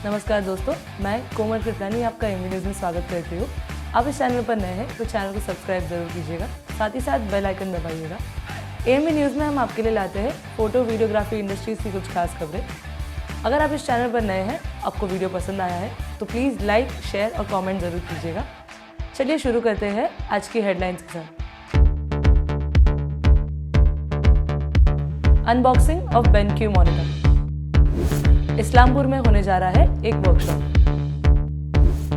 नमस्कार दोस्तों, मैं कोमल कृपलानी आपका एमवी न्यूज़ में स्वागत करती हूँ। आप इस चैनल पर नए हैं तो चैनल को सब्सक्राइब जरूर कीजिएगा, साथ ही साथ बेल आइकन दबाइएगा। एमवी न्यूज़ में हम आपके लिए लाते हैं फोटो वीडियोग्राफी इंडस्ट्रीज की कुछ खास खबरें। अगर आप इस चैनल पर नए हैं, आपको वीडियो पसंद आया है तो प्लीज़ लाइक, शेयर और कॉमेंट ज़रूर कीजिएगा। चलिए शुरू करते हैं आज की हेडलाइंस के साथ। Unboxing of BenQ monitor. Islampur में होने जा रहा है एक वर्कशॉप।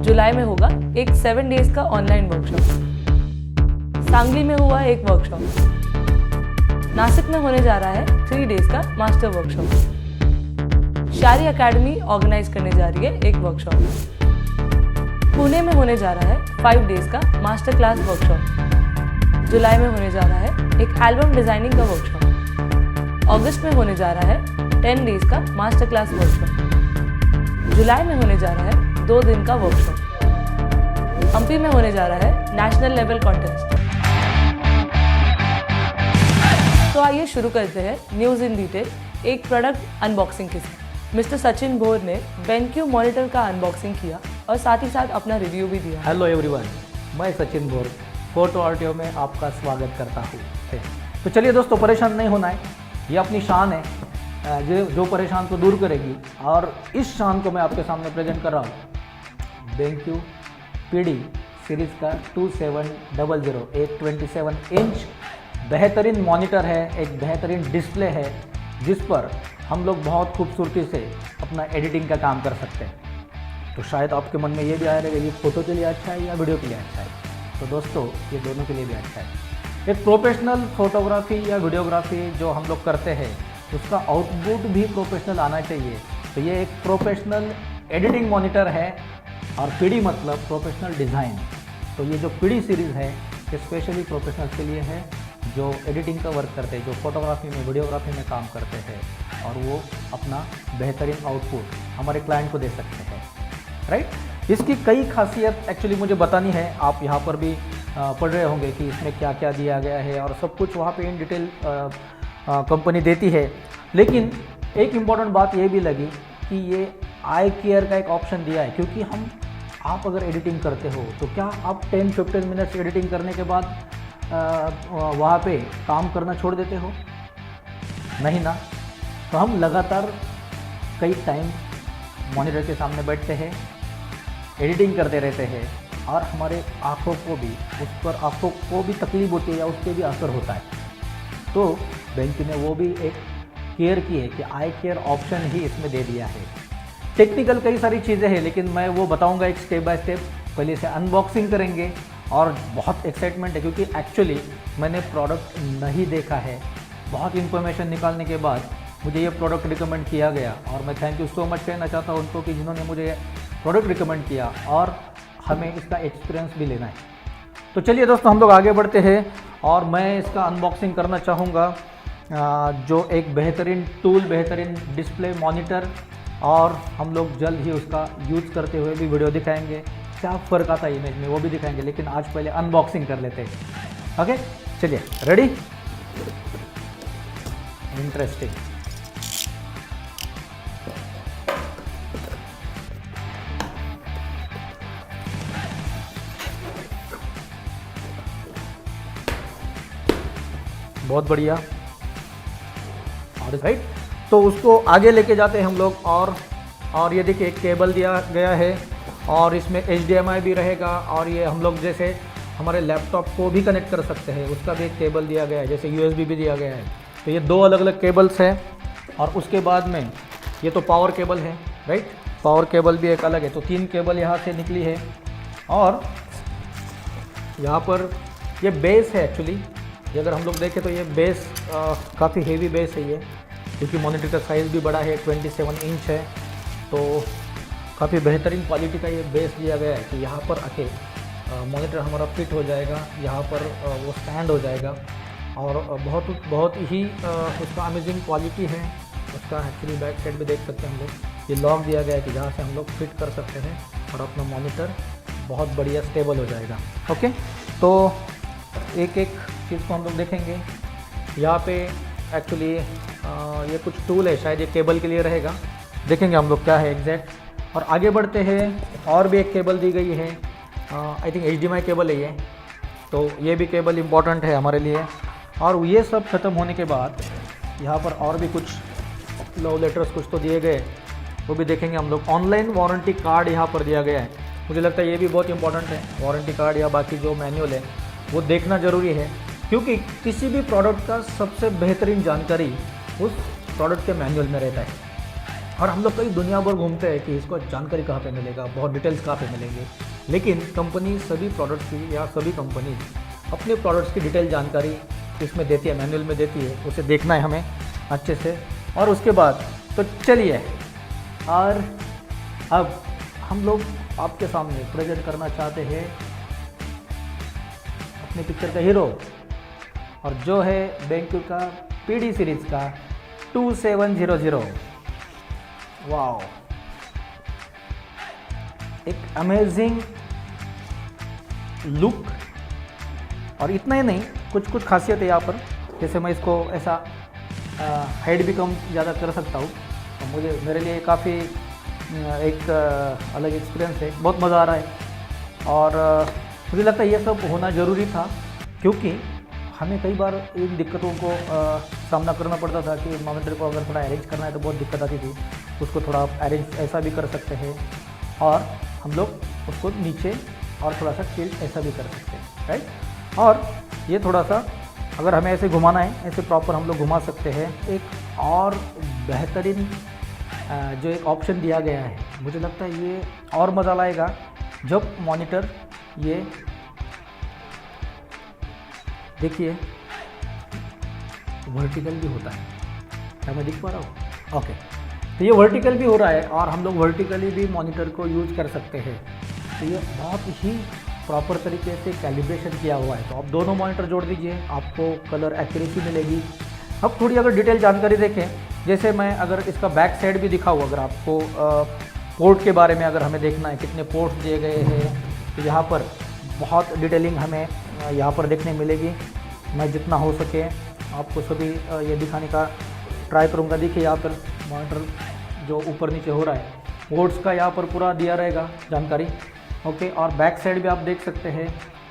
जुलाई में होगा एक 7 डेज का ऑनलाइन वर्कशॉप। सांगली में हुआ एक वर्कशॉप। नासिक में होने जा रहा है 3 डेज का मास्टर वर्कशॉप। शारी एकेडमी ऑर्गेनाइज करने जा रही है एक वर्कशॉप। पुणे में होने जा रहा है 5 डेज का मास्टर क्लास वर्कशॉप। जुलाई में होने जा रहा है एक एल्बम डिजाइनिंग का वर्कशॉप। अगस्त में होने जा रहा है 10 डेज का मास्टर क्लास वर्कशॉप। जुलाई में होने जा रहा है 2 दिन का वर्कशॉप। हम्पी में होने जा रहा है नेशनल लेवल कॉन्टेस्ट। तो आइए शुरू करते हैं न्यूज़ इन डिटेल एक प्रोडक्ट अनबॉक्सिंग के साथ। मिस्टर सचिन भोर ने BenQ मॉनिटर का अनबॉक्सिंग किया और साथ ही साथ अपना रिव्यू भी दिया। हेलो एवरीवन, मैं सचिन भोर फोटो आर्टियो में आपका स्वागत करता हूँ। तो चलिए दोस्तों, परेशान नहीं होना है, ये अपनी शान है जो परेशान को दूर करेगी, और इस शान को मैं आपके सामने प्रेजेंट कर रहा हूँ। BenQ PD सीरीज़ का 2700 एक 27 इंच बेहतरीन मॉनिटर है, एक बेहतरीन डिस्प्ले है जिस पर हम लोग बहुत खूबसूरती से अपना एडिटिंग का काम कर सकते हैं। तो शायद आपके मन में ये भी आया रहेगा, ये फ़ोटो के लिए अच्छा है या वीडियो के लिए अच्छा है। तो दोस्तों, ये दोनों के लिए भी अच्छा है। एक प्रोफेशनल फोटोग्राफी या वीडियोग्राफी जो हम लोग करते हैं उसका आउटपुट भी प्रोफेशनल आना चाहिए। तो ये एक प्रोफेशनल एडिटिंग मॉनिटर है, और PD मतलब प्रोफेशनल डिज़ाइन। तो ये जो PD सीरीज़ है ये स्पेशली प्रोफेशनल्स के लिए है जो एडिटिंग का वर्क करते हैं, जो फोटोग्राफी में वीडियोग्राफी में काम करते हैं, और वो अपना बेहतरीन आउटपुट हमारे क्लाइंट को दे सकते हैं, राइट। इसकी कई खासियत एक्चुअली मुझे बतानी है, आप यहाँ पर भी पढ़ रहे होंगे कि इसमें क्या क्या दिया गया है, और सब कुछ वहाँ पे इन डिटेल कंपनी देती है। लेकिन एक इम्पॉर्टेंट बात ये भी लगी कि ये आई केयर का एक ऑप्शन दिया है, क्योंकि आप अगर एडिटिंग करते हो तो क्या आप 10-15 मिनट्स एडिटिंग करने के बाद वहाँ पे काम करना छोड़ देते हो? नहीं ना। तो हम लगातार कई टाइम मॉनिटर के सामने बैठते हैं, एडिटिंग करते रहते हैं, और हमारे आँखों को भी तकलीफ होती है या उस पर भी असर होता है। तो BenQ ने वो भी एक केयर की है कि आई केयर ऑप्शन ही इसमें दे दिया है। टेक्निकल कई सारी चीज़ें हैं, लेकिन मैं वो बताऊंगा एक स्टेप बाय स्टेप। पहले से अनबॉक्सिंग करेंगे, और बहुत एक्साइटमेंट है क्योंकि एक्चुअली मैंने प्रोडक्ट नहीं देखा है। बहुत इन्फॉर्मेशन निकालने के बाद मुझे ये प्रोडक्ट रिकमेंड किया गया, और मैं थैंक यू सो मच कहना चाहता हूँ उनको कि जिन्होंने मुझे ये प्रोडक्ट रिकमेंड किया, और हमें इसका एक्सपीरियंस भी लेना है। तो चलिए दोस्तों, हम लोग आगे बढ़ते हैं, और मैं इसका अनबॉक्सिंग करना चाहूँगा। जो एक बेहतरीन टूल, बेहतरीन डिस्प्ले मॉनिटर, और हम लोग जल्द ही उसका यूज़ करते हुए भी वीडियो दिखाएंगे, क्या फ़र्क आता है इमेज में वो भी दिखाएंगे। लेकिन आज पहले अनबॉक्सिंग कर लेते हैं। ओके, चलिए, रेडी? इंटरेस्टिंग। बहुत बढ़िया, राइट। तो उसको आगे लेके जाते हैं हम लोग, और ये देखिए एक केबल दिया गया है, और इसमें HDMI भी रहेगा, और ये हम लोग जैसे हमारे लैपटॉप को भी कनेक्ट कर सकते हैं उसका भी एक केबल दिया गया है, जैसे USB भी दिया गया है। तो ये 2 अलग अलग केबल्स हैं, और उसके बाद में ये तो पावर केबल है, राइट। पावर केबल भी एक अलग है। तो 3 केबल यहाँ से निकली है, और यहाँ पर ये बेस है। एक्चुअली ये अगर हम लोग देखें तो ये बेस काफ़ी हेवी बेस है ये, क्योंकि मॉनिटर का साइज़ भी बड़ा है, 27 इंच है। तो काफ़ी बेहतरीन क्वालिटी का ये बेस दिया गया है कि यहाँ पर आके मॉनिटर हमारा फिट हो जाएगा, यहाँ पर वो स्टैंड हो जाएगा, और बहुत ही उसका अमेजिंग क्वालिटी है उसका। एक्चुअली बैक साइड भी देख सकते हैं हम लोग, ये लॉक दिया गया है कि जहाँ से हम लोग फिट कर सकते हैं, और अपना मॉनिटर बहुत बढ़िया स्टेबल हो जाएगा। ओके, तो एक एक चीज़ को हम लोग देखेंगे। यहाँ पे एक्चुअली ये कुछ टूल है, शायद ये केबल के लिए रहेगा, देखेंगे हम लोग क्या है एग्जैक्ट। और आगे बढ़ते हैं, और भी एक केबल दी गई है, आई थिंक HDMI केबल है ये, तो ये भी केबल इम्पॉर्टेंट है हमारे लिए। और ये सब ख़त्म होने के बाद यहाँ पर और भी कुछ लव लेटर्स कुछ तो दिए गए, वो भी देखेंगे हम लोग। ऑनलाइन वारंटी कार्ड यहाँ पर दिया गया है, मुझे लगता है ये भी बहुत इंपॉर्टेंट है। वारंटी कार्ड या बाकी जो मैनुअल है वो देखना ज़रूरी है, क्योंकि किसी भी प्रोडक्ट का सबसे बेहतरीन जानकारी उस प्रोडक्ट के मैनुअल में रहता है। और हम लोग कई दुनिया भर घूमते हैं कि इसको जानकारी कहाँ पे मिलेगा, बहुत डिटेल्स कहाँ पे मिलेंगे, लेकिन कंपनी सभी प्रोडक्ट्स की या सभी कंपनी अपने प्रोडक्ट्स की डिटेल जानकारी इसमें देती है, मैनुअल में देती है, उसे देखना है हमें अच्छे से। और उसके बाद तो चलिए, और अब हम लोग आपके सामने प्रेजेंट करना चाहते हैं अपनी पिक्चर का हीरो, और जो है BenQ का PD सीरीज़ का 2700। वाओ, एक अमेजिंग लुक। और इतना ही नहीं, कुछ कुछ खासियत है यहाँ पर, जैसे मैं इसको ऐसा हाइट भी कम ज़्यादा कर सकता हूँ, तो मेरे लिए काफ़ी एक अलग एक्सपीरियंस है, बहुत मज़ा आ रहा है। और मुझे लगता है ये सब होना ज़रूरी था, क्योंकि हमें कई बार इन दिक्कतों को सामना करना पड़ता था कि मॉनिटर को अगर थोड़ा अरेंज करना है तो बहुत दिक्कत आती थी। उसको थोड़ा अरेंज ऐसा भी कर सकते हैं, और हम लोग उसको नीचे और थोड़ा सा टिल्ट ऐसा भी कर सकते हैं, राइट। और ये थोड़ा सा अगर हमें ऐसे घुमाना है, ऐसे प्रॉपर हम लोग घुमा सकते हैं। एक और बेहतरीन जो एक ऑप्शन दिया गया है, मुझे लगता है ये और मज़ा लाएगा जब मॉनिटर ये देखिए वर्टिकल भी होता है। क्या मैं दिख पा रहा हूँ? ओके, तो ये वर्टिकल भी हो रहा है और हम लोग वर्टिकली भी मॉनिटर को यूज कर सकते हैं। तो ये बहुत ही प्रॉपर तरीके से कैलिब्रेशन किया हुआ है। तो आप दोनों मॉनिटर जोड़ दीजिए, आपको कलर एक्यूरेसी मिलेगी। अब थोड़ी अगर डिटेल जानकारी देखें, जैसे मैं अगर इसका बैक साइड भी दिखाऊँ, अगर आपको पोर्ट के बारे में अगर हमें देखना है कितने पोर्ट्स दिए गए हैं, तो यहाँ पर बहुत डिटेलिंग हमें यहाँ पर देखने मिलेगी। मैं जितना हो सके आपको सभी ये दिखाने का ट्राई करूँगा। देखिए यहाँ पर मॉनिटर जो ऊपर नीचे हो रहा है, पोर्ट्स का यहाँ पर पूरा दिया रहेगा जानकारी, ओके। और बैक साइड भी आप देख सकते हैं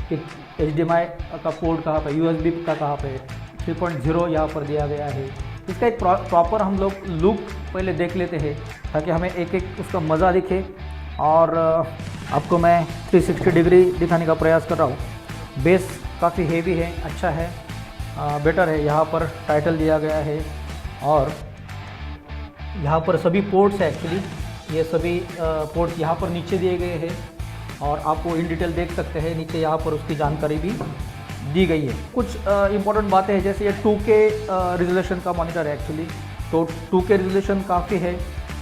कि HDMI का पोर्ट कहाँ पे, USB का कहाँ पे, 3.0 यहाँ पर दिया गया है। इसका एक प्रॉपर हम लोग लुक पहले देख लेते हैं, ताकि हमें एक एक उसका मज़ा दिखे। और आपको मैं 360 डिग्री दिखाने का प्रयास कर रहा हूँ। बेस काफ़ी हेवी है, अच्छा है, बेटर है। यहाँ पर टाइटल दिया गया है, और यहाँ पर सभी पोर्ट्स है एक्चुअली, ये सभी पोर्ट्स यहाँ पर नीचे दिए गए हैं, और आप वो इन डिटेल देख सकते हैं। नीचे यहाँ पर उसकी जानकारी भी दी गई है। कुछ इंपॉर्टेंट बातें हैं, जैसे ये 2K रेजोल्यूशन का मॉनिटर है एक्चुअली, तो 2K रेजोल्यूशन काफ़ी है,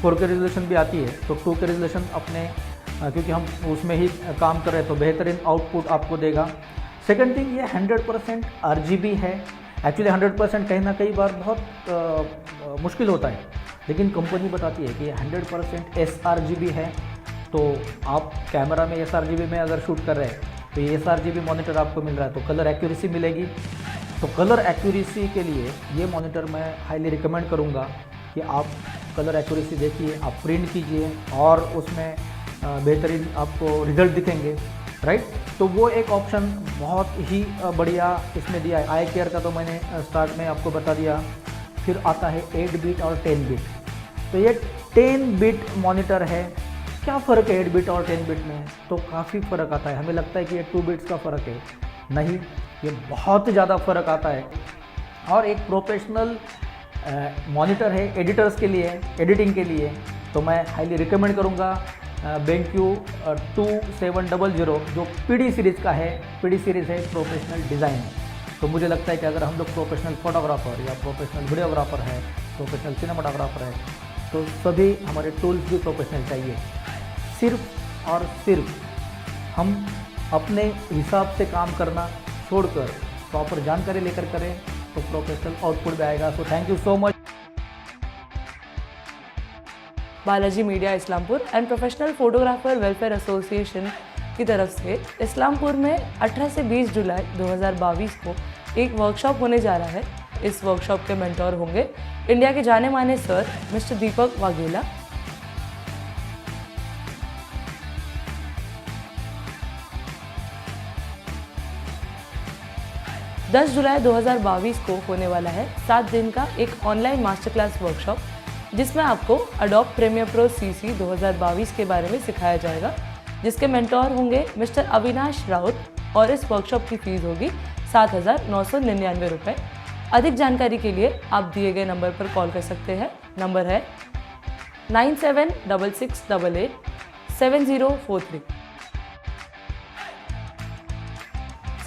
4K रेजोल्यूशन भी आती है। तो 2K रेजोल्यूशन अपने क्योंकि हम उसमें ही काम कर रहे हैं, तो बेहतरीन आउटपुट आपको देगा। सेकंड थिंग, ये 100% RGB है। एक्चुअली 100% कहना कई बार बहुत मुश्किल होता है, लेकिन कंपनी बताती है कि 100% sRGB है। तो आप कैमरा में sRGB में अगर शूट कर रहे हैं, तो ये sRGB मॉनिटर आपको मिल रहा है, तो कलर एक्यूरेसी मिलेगी। तो कलर एक्यूरेसी के लिए ये मॉनिटर मैं हाईली रिकमेंड करूँगा कि आप कलर एक्यूरेसी देखिए, आप प्रिंट कीजिए, और उसमें बेहतरीन आपको रिजल्ट दिखेंगे, राइट। तो वो एक ऑप्शन बहुत ही बढ़िया इसमें दिया है। आई केयर का तो मैंने स्टार्ट में आपको बता दिया। फिर आता है 8 बिट और 10 बिट। तो ये 10 बिट मॉनिटर है। क्या फ़र्क है 8 बिट और 10 बिट में? तो काफ़ी फ़र्क आता है। हमें लगता है कि ये 2 बिट्स का फ़र्क है, नहीं, ये बहुत ज़्यादा फ़र्क आता है। और एक प्रोफेशनल मॉनिटर है एडिटर्स के लिए, एडिटिंग के लिए, तो मैं हाईली रिकमेंड करूँगा BenQ 2700, जो PD सीरीज़ का है। PD सीरीज़ है प्रोफेशनल डिज़ाइन। तो मुझे लगता है कि अगर हम लोग प्रोफेशनल फोटोग्राफर या प्रोफेशनल वीडियोग्राफर है, प्रोफेशनल सिनेमाटोग्राफर है, तो सभी हमारे टूल्स भी प्रोफेशनल चाहिए। सिर्फ और सिर्फ हम अपने हिसाब से काम करना छोड़कर प्रॉपर जानकारी लेकर करें, तो प्रोफेशनल आउटपुट भी आएगा। So thank you so much. Balaji media Islampur and professional photographer welfare association की तरफ से इस्लामपुर में 18 से 20 जुलाई 2022 को एक वर्कशॉप होने जा रहा है। इस वर्कशॉप के मेंटोर होंगे इंडिया के जाने माने सर मिस्टर दीपक वाघेला। 10 जुलाई 2022 को होने वाला है 7 दिन का एक ऑनलाइन मास्टर क्लास वर्कशॉप, जिसमें आपको अडोब प्रीमियर प्रो CC 2022 के बारे में सिखाया जाएगा, जिसके मेंटोर होंगे मिस्टर अविनाश राउत और इस वर्कशॉप की फीस होगी 7,999 रुपये। अधिक जानकारी के लिए आप दिए गए नंबर पर कॉल कर सकते हैं। नंबर है 9766887043।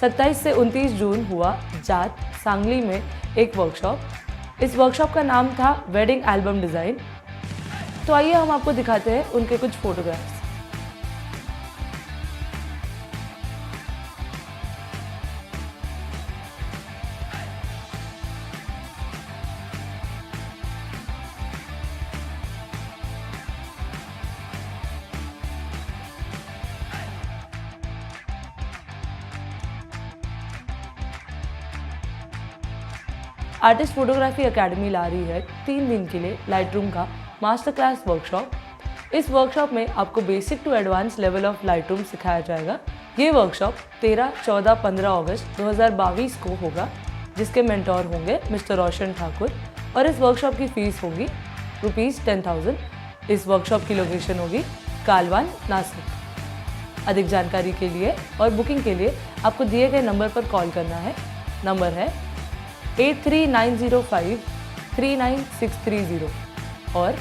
27 से 29 जून हुआ जाट सांगली में एक वर्कशॉप। इस वर्कशॉप का नाम था वेडिंग एल्बम डिज़ाइन। तो आइए हम आपको दिखाते हैं उनके कुछ फोटोग्राफ्स। आर्टिस्ट फोटोग्राफी एकेडमी ला रही है 3 दिन के लिए लाइटरूम का मास्टर क्लास वर्कशॉप। इस वर्कशॉप में आपको basic to advance level of Lightroom सिखाया जाएगा। ये वर्कशॉप 13, 14, 15 अगस्त 2022 को होगा, जिसके मेंटोर होंगे मिस्टर रोशन ठाकुर और इस वर्कशॉप की फीस होगी ₹10,000। इस वर्कशॉप की लोकेशन होगी कालवान, नासिक। अधिक जानकारी के लिए और बुकिंग के लिए आपको दिए गए नंबर पर कॉल करना है। नंबर है 8390539630 और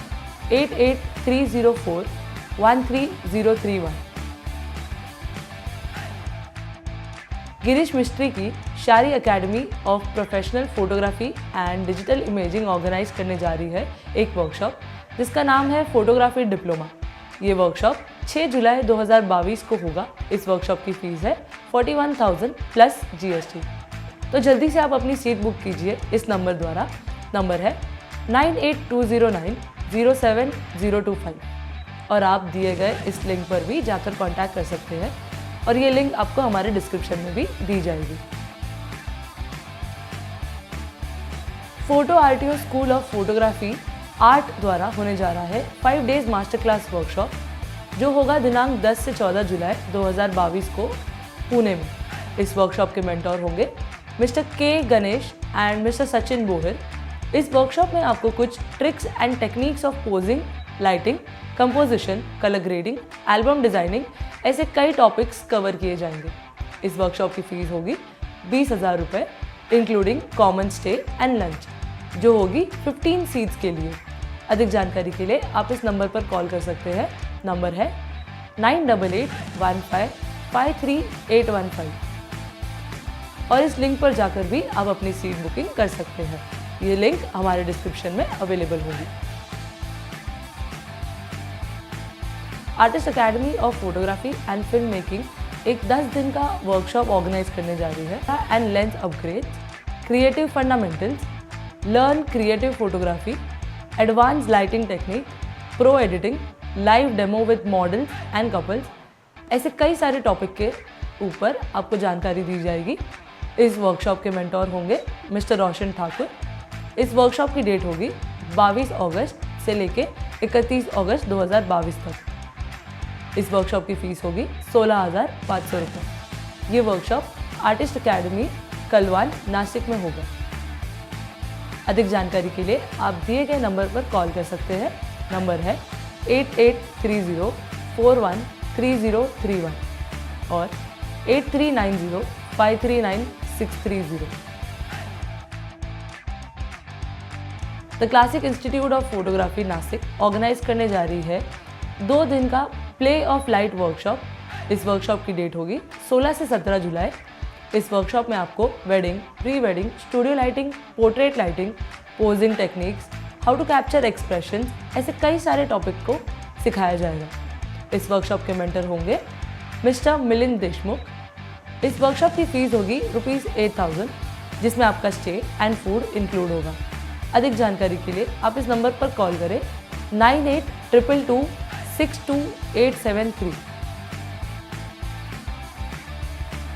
8830413031। गिरीश मिस्त्री की शारी academy of professional photography and digital imaging organise करने जा रही है एक वर्कशॉप, जिसका नाम है फोटोग्राफी डिप्लोमा। ये वर्कशॉप 6 जुलाई 2022 को होगा। इस वर्कशॉप की फीस है 41,000 प्लस GST। तो जल्दी से आप अपनी सीट बुक कीजिए इस नंबर द्वारा। नंबर है 9820907025 और आप दिए गए इस लिंक पर भी जाकर कांटेक्ट कर सकते हैं और ये लिंक आपको हमारे डिस्क्रिप्शन में भी दी जाएगी। Photo RTO school of photography art द्वारा होने जा रहा है 5 डेज मास्टर क्लास वर्कशॉप, जो होगा दिनांक 10 से 14 जुलाई 2022 को पुणे में। इस वर्कशॉप के मेंटोर होंगे mister K Ganesh and mister Sachin Bohir. इस वर्कशॉप में आपको कुछ tricks and techniques of posing, lighting, composition, colour grading, album designing, ऐसे कई टॉपिक्स कवर किए जाएंगे। इस वर्कशॉप की फीस होगी 20,000 रुपये, including common stay and lunch, जो होगी 15 सीट्स के लिए। अधिक जानकारी के लिए आप इस नंबर पर कॉल कर सकते हैं। नंबर है 9881553815 और इस लिंक पर जाकर भी आप अपनी सीट बुकिंग कर सकते हैं। ये लिंक हमारे डिस्क्रिप्शन में अवेलेबल होगी। Artist academy of photography and film making एक 10 दिन का वर्कशॉप ऑर्गेनाइज करने जा रही है and lens upgrade, creative fundamentals, learn creative photography, advance lighting technique, pro editing, live demo with models and couples, ऐसे कई सारे टॉपिक के ऊपर आपको जानकारी दी जाएगी। इस वर्कशॉप के मेंटोर होंगे मिस्टर रोशन ठाकुर। इस वर्कशॉप की डेट होगी 22 अगस्त से लेके 31 अगस्त 2022 तक। इस वर्कशॉप की फीस होगी 16,500 रुपये। ये वर्कशॉप आर्टिस्ट एकेडमी कलवान, नासिक में होगा। अधिक जानकारी के लिए आप दिए गए नंबर पर कॉल कर सकते हैं। नंबर है 8830413031 और 8390539630। The classic institute of photography Nashik organise करने जा रही है 2 दिन का प्ले ऑफ लाइट वर्कशॉप। इस वर्कशॉप की डेट होगी 16 से 17 जुलाई। इस वर्कशॉप में आपको wedding, pre wedding, studio lighting, portrait lighting, posing techniques, how to capture expression, ऐसे कई सारे टॉपिक को सिखाया जाएगा। इस वर्कशॉप के मेंटर होंगे मिस्टर मिलिंद देशमुख। इस वर्कशॉप की फीस होगी ₹8,000, जिसमें आपका स्टे एंड फूड इंक्लूड होगा। अधिक जानकारी के लिए आप इस नंबर पर कॉल करें 9822262873।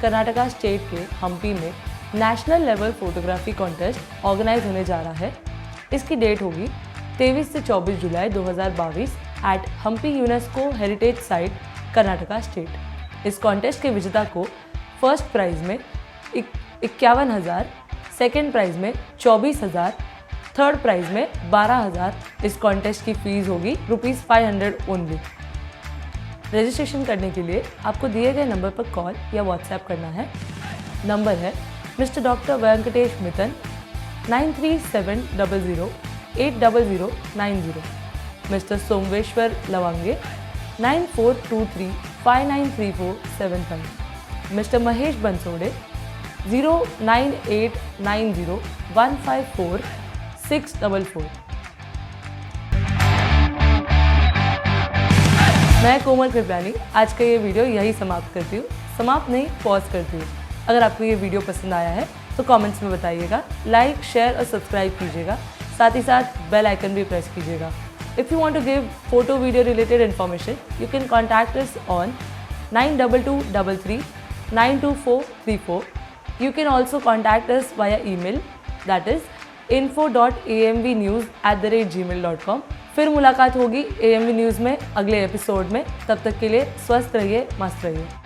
कर्नाटका स्टेट के हम्पी में national level photography contest organise होने जा रहा है। इसकी डेट होगी 23 से 24 जुलाई 2022 at Hampi UNESCO heritage site, Karnataka state. इस कॉन्टेस्ट के विजेता को फर्स्ट प्राइज में 51,000, सेकेंड प्राइज़ में 24,000, थर्ड प्राइज़ में 12,000। इस कॉन्टेस्ट की फीस होगी ₹500 ओनली। रजिस्ट्रेशन करने के लिए आपको दिए गए नंबर पर कॉल या व्हाट्सएप करना है। नंबर है mister doctor Venkatesh Mitan 9370080090, mister Someshwar Lavange 9423593475, mister Mahesh Bansode 09890154644। मैं कोमल कृपलानी आज का ये वीडियो यही समाप्त करती हूँ। समाप्त नहीं, पॉज करती हूँ। अगर आपको ये वीडियो पसंद आया है तो कमेंट्स में बताइएगा, लाइक, शेयर और सब्सक्राइब कीजिएगा। साथ ही साथ बेल आइकन भी प्रेस कीजिएगा। If you want to give photo video related information, you can contact us on 9223392434। You can also contact us via email, that is info.amvnews@gmail.com। फिर मुलाकात होगी AMV न्यूज़ में अगले एपिसोड में। तब तक के लिए स्वस्थ रहिए, मस्त रहिए।